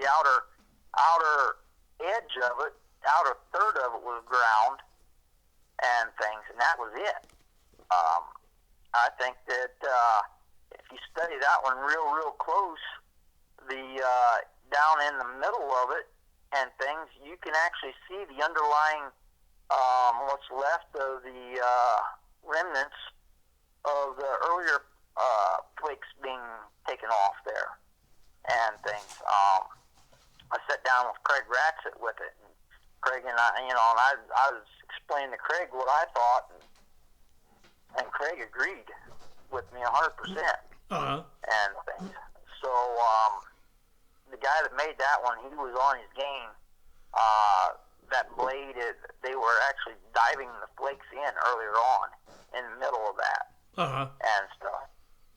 outer edge of it, outer third of it was ground and things, and that was it. I think that if you study that one real close, the down in the middle of it and things, you can actually see the underlying what's left of the remnants of the earlier flakes being taken off there and things. I sat down with Craig Ratchett with it, and Craig and I was explaining to Craig what I thought, and Craig agreed with me 100%. And things. So the guy that made that one, he was on his game. That blade, they were actually diving the flakes in earlier on in the middle of that and stuff,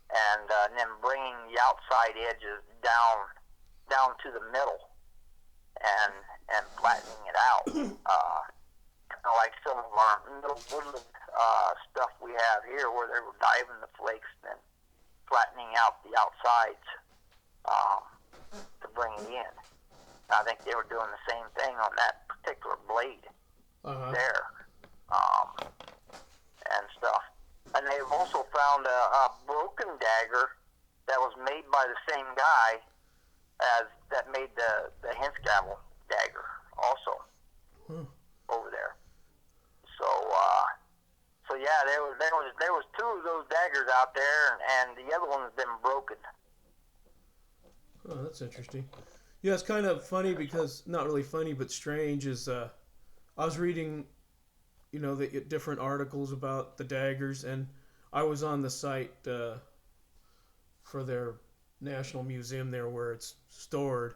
and then bringing the outside edges down to the middle and flattening it out, kind of like some of our middle woodland stuff we have here, where they were diving the flakes and then flattening out the outsides to bring it in. I think they were doing the same thing on that particular blade there and stuff. And they've also found a broken dagger that was made by the same guy as that made the Hinsgavel dagger also over there. So yeah, there was two of those daggers out there, and the other one's been broken. Oh, that's interesting. Yeah, it's kind of funny because, not really funny, but strange, is I was reading, the different articles about the daggers, and I was on the site for their National Museum there where it's stored,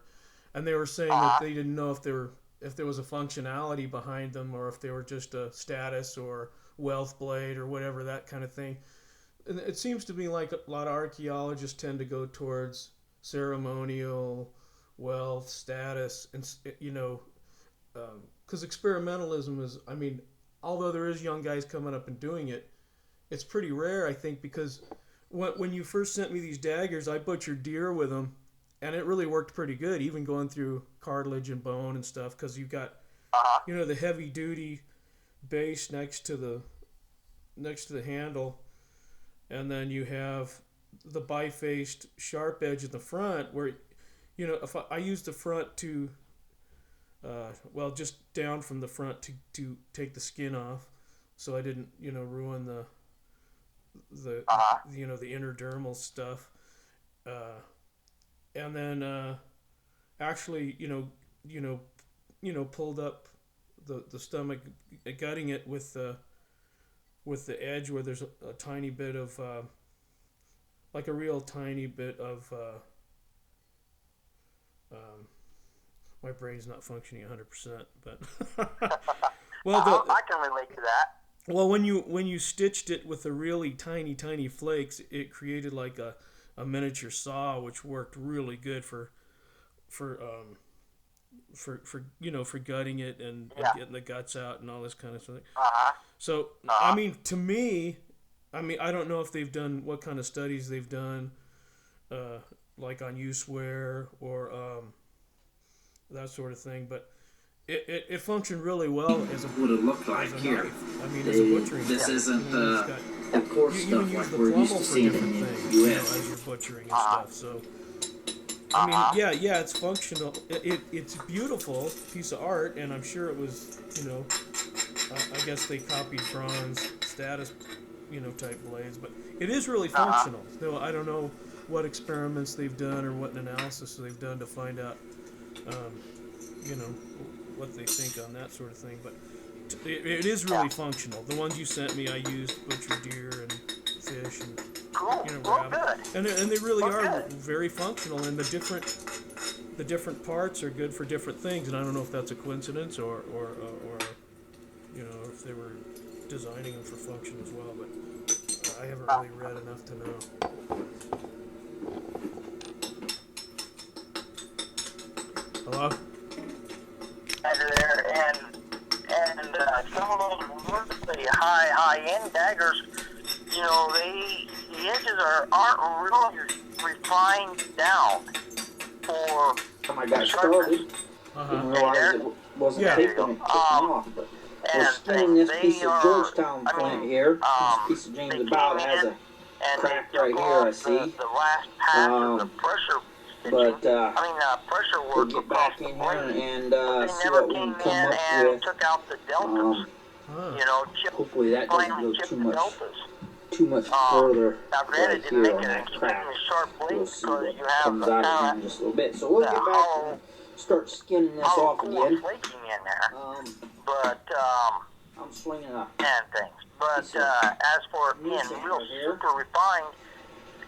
and they were saying that they didn't know if there was a functionality behind them, or if they were just a status or wealth blade or whatever, that kind of thing. And it seems to be like a lot of archaeologists tend to go towards ceremonial, wealth, status, and because experimentalism is, although there is young guys coming up and doing it, it's pretty rare, I think, because when you first sent me these daggers, I butchered deer with them, and it really worked pretty good, even going through cartilage and bone and stuff, because you've got the heavy duty base next to the handle, and then you have the bifaced sharp edge in the front, where if I use the front to, just down from the front to take the skin off, so I didn't, ruin the the inner dermal stuff, and then actually, pulled up the stomach, gutting it with the edge where there's a tiny bit of, like a real tiny bit of. My brain's not functioning 100%, but I can relate to that. Well, when you stitched it with the really tiny flakes, it created like a miniature saw, which worked really good for gutting it and getting the guts out and all this kind of stuff. So to me, I don't know if they've done what kind of studies they've done, like on use wear or that sort of thing, but it functioned really well as a would it look like here? Knife. As a butchering. This isn't the coarse stuff like we're used to seeing in the U.S. As you're butchering and stuff. So it's functional. It's a beautiful piece of art, and I'm sure it was, I guess they copied bronze status, type blades, but it is really functional. Though I don't know what experiments they've done or what analysis they've done to find out, what they think on that sort of thing. But it is really functional. The ones you sent me, I used butcher deer and fish and rabbit, and they really are very functional. And the different parts are good for different things. And I don't know if that's a coincidence or if they were designing them for function as well. But I haven't really read enough to know. Hello? There, and some of those really high-end daggers, the edges aren't really refined down for time I got started, didn't realize it wasn't taped when it took me off. But we're skinning this piece of Georgetown flint here. This piece of James about has a crack right here, I see. But we'll get back in here and see what we can come up with. Hopefully that doesn't go too much further right here on that crack. We'll see what comes out of it in just a little bit. So we'll get back and start skinning this off again. I'm swinging a But as for it being real super refined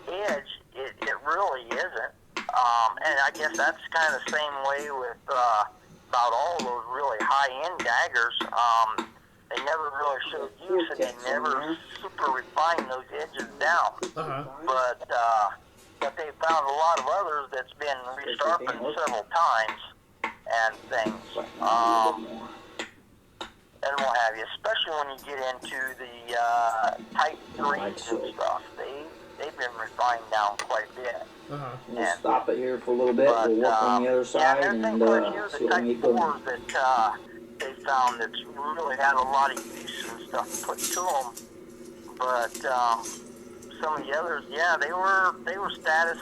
edge, it really isn't. And I guess that's kind of the same way with about all those really high-end daggers. They never really showed use, and they never super refined those edges down. But they found a lot of others that's been resharpened several times and things. And what have you, especially when you get into the Type 3s and stuff. They've been refined down quite a bit. We'll stop it here for a little bit. We'll work on the other side and see what we can get going. That they found that's really had a lot of use and stuff put to them. But some of the others, they were status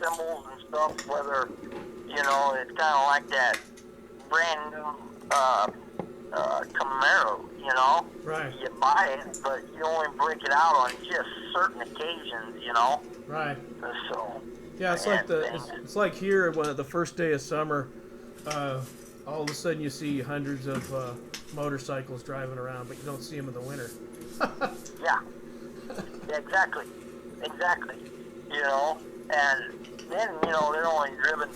symbols and stuff. Whether it's kind of like that brand new Camaro, Right. You buy it, but you only break it out on just certain occasions, Right. So. Yeah, it's like here when the first day of summer, all of a sudden you see hundreds of motorcycles driving around, but you don't see them in the winter. Yeah, exactly. And then they're only driven,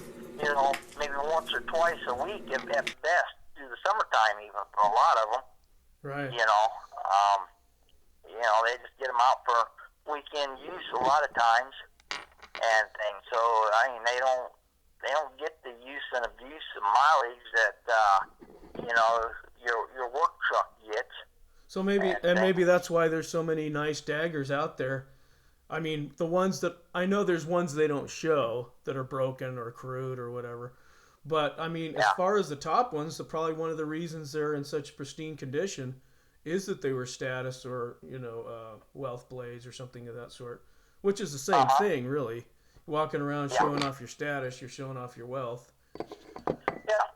maybe once or twice a week at best through the summertime, even for a lot of them. Right. They just get them out for weekend use a lot of times and things. So they don't get the use and abuse of mileage that your work truck gets. So maybe that's why there's so many nice daggers out there. I mean, the ones that I know, there's ones they don't show that are broken or crude or whatever. But I mean, as far as the top ones, probably one of the reasons they're in such pristine condition is that they were status or wealth blades or something of that sort, which is the same thing, really. Walking around showing off your status, you're showing off your wealth. Yeah,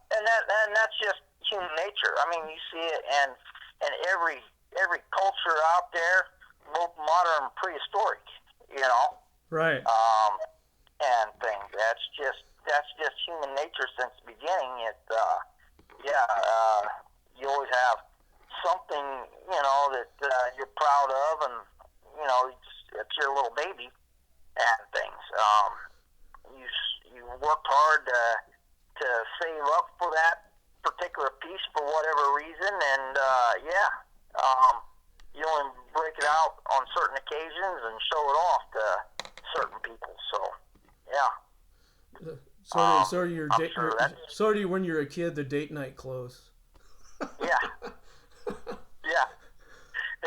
and that's just human nature. I mean, you see it in every culture out there, both modern and prehistoric. Right. And things. That's just human nature since the beginning. You always have something that you're proud of, and it's your little baby and things. You worked hard to save up for that particular piece for whatever reason, and you only break it out on certain occasions and show it off to certain people. So So do you when you're a kid, the date night clothes.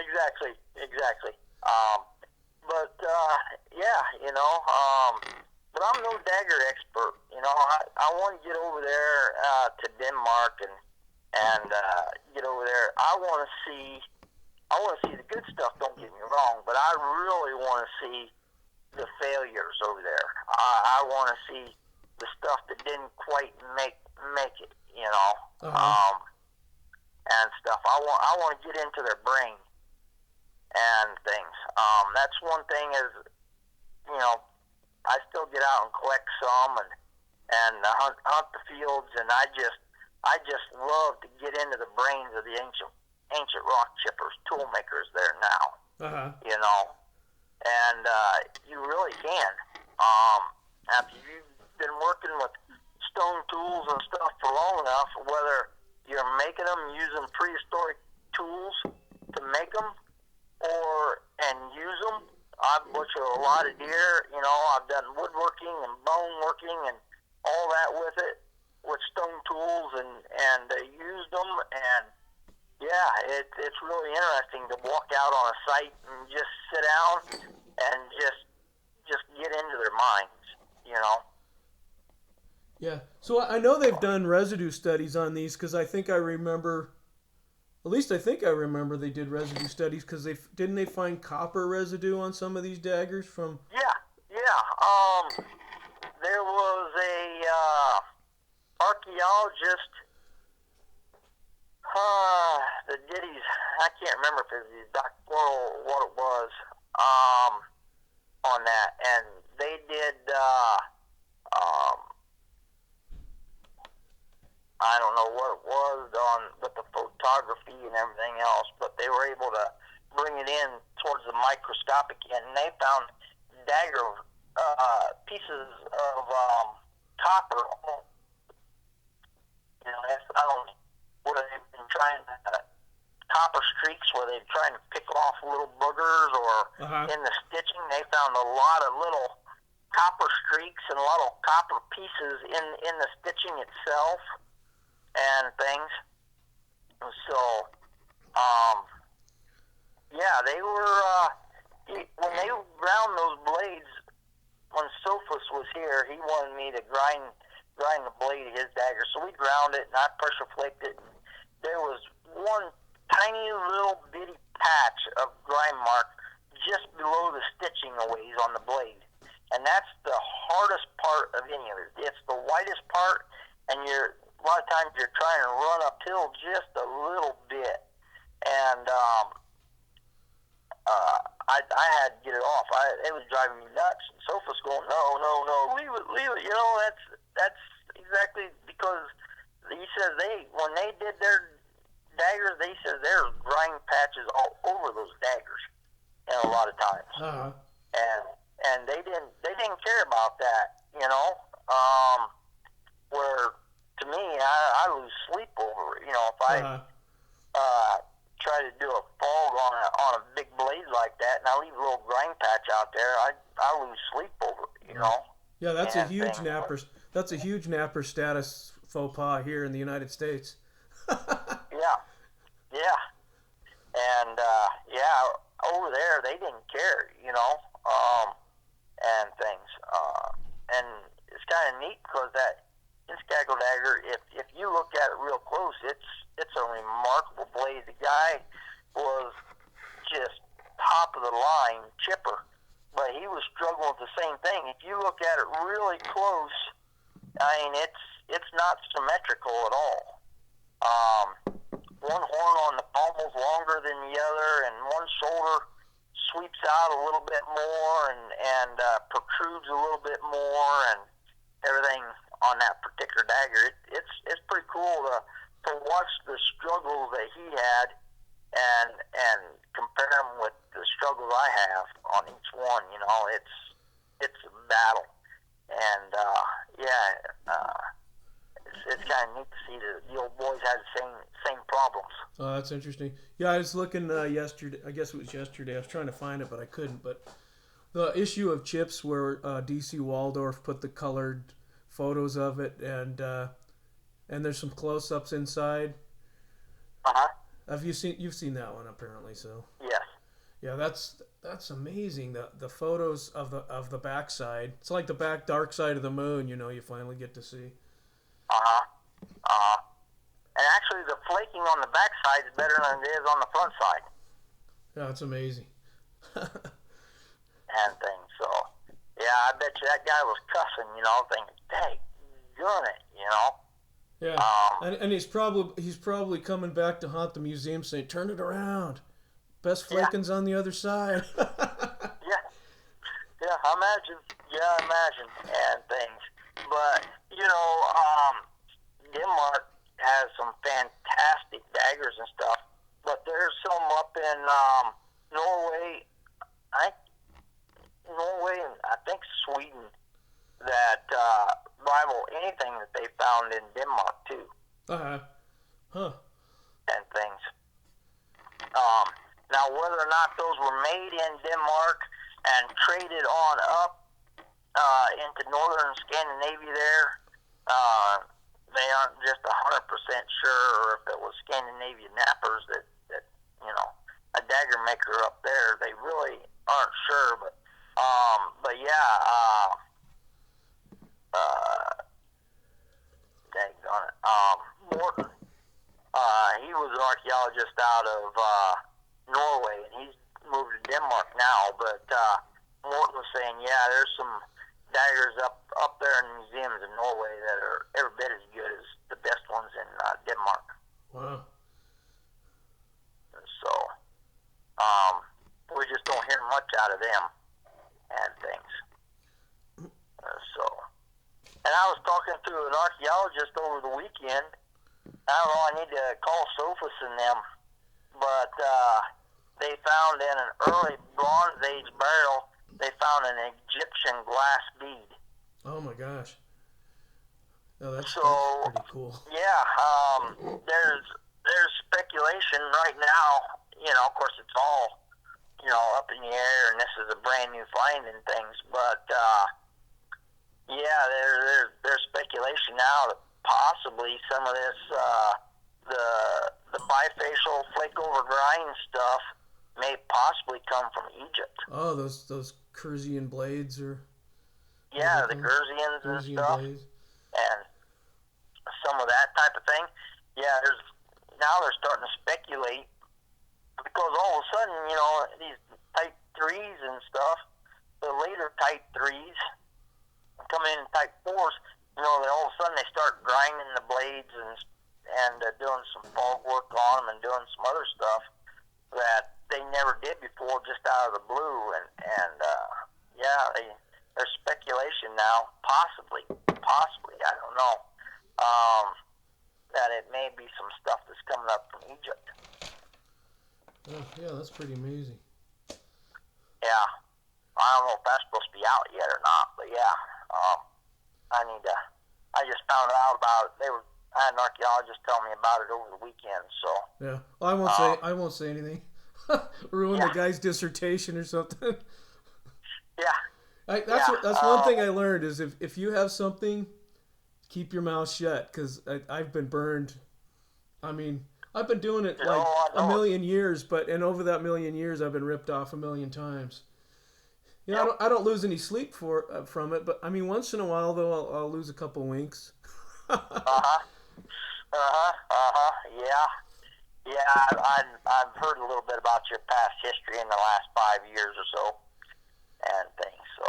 Exactly. But I'm no dagger expert. I want to get over there to Denmark and get over there. I want to see the good stuff. Don't get me wrong, but I really want to see the failures over there. I want to see the stuff that didn't quite make it. And stuff. I want to get into their brain and things. That's one thing is, I still get out and collect some and hunt the fields, and I just love to get into the brains of the ancient rock chippers, tool makers there now. And you really can. After you've been working with stone tools and stuff for long enough, whether you're making them using prehistoric tools to make them and use them. I've butchered a lot of deer. I've done woodworking and bone working and all that with it, with stone tools, and used them. And it's really interesting to walk out on a site and just sit down and just get into their minds. Yeah. So I know they've done residue studies on these because I think I remember. At least I think I remember they did residue studies because didn't they find copper residue on some of these daggers from. Yeah. There was a archaeologist that did his, I can't remember if it was his doctoral or what it was, on that, and they did, I don't know what it was with the photography and everything else, but they were able to bring it in towards the microscopic end, and they found dagger pieces of copper. You know, I don't know where they've been trying to, copper streaks where they're trying to pick off little boogers, or in the stitching they found a lot of little copper streaks and a lot of copper pieces in the stitching itself and things. So, yeah, they were, when they ground those blades, when Sophus was here, he wanted me to grind the blade of his dagger. So we ground it, and I pressure flaked it. And there was one tiny little bitty patch of grind mark just below the stitching a ways on the blade. And that's the hardest part of any of it. It's the whitest part, and a lot of times you're trying to run uphill just a little bit. And I had to get it off. It was driving me nuts. And Sophus going, no, leave it. You know, that's exactly because he says when they did their daggers, they said there's grind patches all over those daggers, you know, a lot of times. And they didn't care about that, you know. Where to me, I lose sleep over it. You know, if I try to do a fog on a big blade like that, and I leave a little grind patch out there, I lose sleep over it. You know. Yeah, that's a huge napper. That's a huge napper status faux pas here in the United States. Yeah, and over there they didn't care, you know, and things, and it's kind of neat because that Inskaggle dagger, if you look at it real close, it's a remarkable blade. The guy was just top of the line chipper, but he was struggling with the same thing. If you look at it really close, I mean, it's not symmetrical at all. One horn on the pommel is longer than the other, and one shoulder sweeps out a little bit more and protrudes a little bit more, and everything on that particular dagger. It's pretty cool to watch the struggles that he had and compare them with the struggles I have on each one. You know, it's a battle, and it's kind of neat to see the old boys had the same problems. Oh, that's interesting. Yeah, I was looking yesterday. I guess it was yesterday. I was trying to find it, but I couldn't. But the issue of Chips where D.C. Waldorf put the colored photos of it, and there's some close-ups inside. You've seen that one apparently, so. Yes. Yeah, that's amazing. The photos of the backside. It's like the dark side of the moon. You know, you finally get to see. And actually, the flaking on the backside is better than it is on the front side. Yeah, it's amazing. And things. So, yeah, I bet you that guy was cussing, you know, thinking, "Hey, doing it," you know. Yeah, and he's probably coming back to haunt the museum, saying, "Turn it around, best flaking's on the other side." Yeah, I imagine, and things. But you know, Denmark has some fantastic daggers and stuff. But there's some up in Norway, and I think Sweden that rival anything that they found in Denmark too. And things. Now, whether or not those were made in Denmark and traded on up into northern Scandinavia there, they aren't just 100% sure, or if it was Scandinavian nappers that you know, a dagger maker up there, they really aren't sure. But yeah, archaeologist out of Norway, and he's moved to Denmark now. But Morton was saying, yeah, there's some daggers up there in museums in Norway that are every bit as good as the best ones in Denmark. Wow. So, we just don't hear much out of them and things. And I was talking to an archaeologist over the weekend. I don't know, I need to call Sophus and them, but they found in an early Bronze Age burial, they found an Egyptian glass bead. Oh my gosh. Oh, that's pretty cool. Yeah, there's speculation right now. You know, of course, it's all, you know, up in the air, and this is a brand new find and things. But yeah, there's speculation now that possibly some of this the bifacial flake over grind stuff may possibly come from Egypt. Oh, those Cursian blades or. Yeah, the Gursians and stuff, blades. And some of that type of thing. Yeah, now they're starting to speculate because all of a sudden, you know, these type 3s and stuff, the later type 3s come in type 4s, you know, all of a sudden they start grinding the blades and doing some fog work on them and doing some other stuff that they never did before, just out of the blue. And yeah, there's speculation now, possibly, I don't know, that it may be some stuff that's coming up from Egypt. Oh, yeah, that's pretty amazing. Yeah. I don't know if that's supposed to be out yet or not, but yeah, I just found out about it. I had an archaeologist tell me about it over the weekend, so. Yeah. Well, I won't say anything. Ruin the guy's dissertation or something. Yeah. That's one thing I learned is if you have something, keep your mouth shut, because I've been burned. I mean, I've been doing it like a million years, and over that million years, I've been ripped off a million times. You know, I don't lose any sleep from it, but I mean, once in a while though, I'll lose a couple winks. Yeah. I've heard a little bit about your past history in the last 5 years or so, and things. So,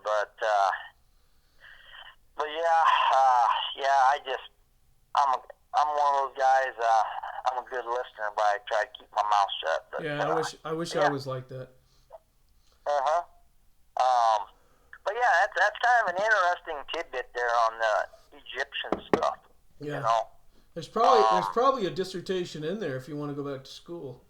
but yeah. I'm one of those guys. I'm a good listener, but I try to keep my mouth shut. But, yeah, I wish I was like that. But yeah, that's kind of an interesting tidbit there on the Egyptian stuff. Yeah. You know, there's probably a dissertation in there if you want to go back to school.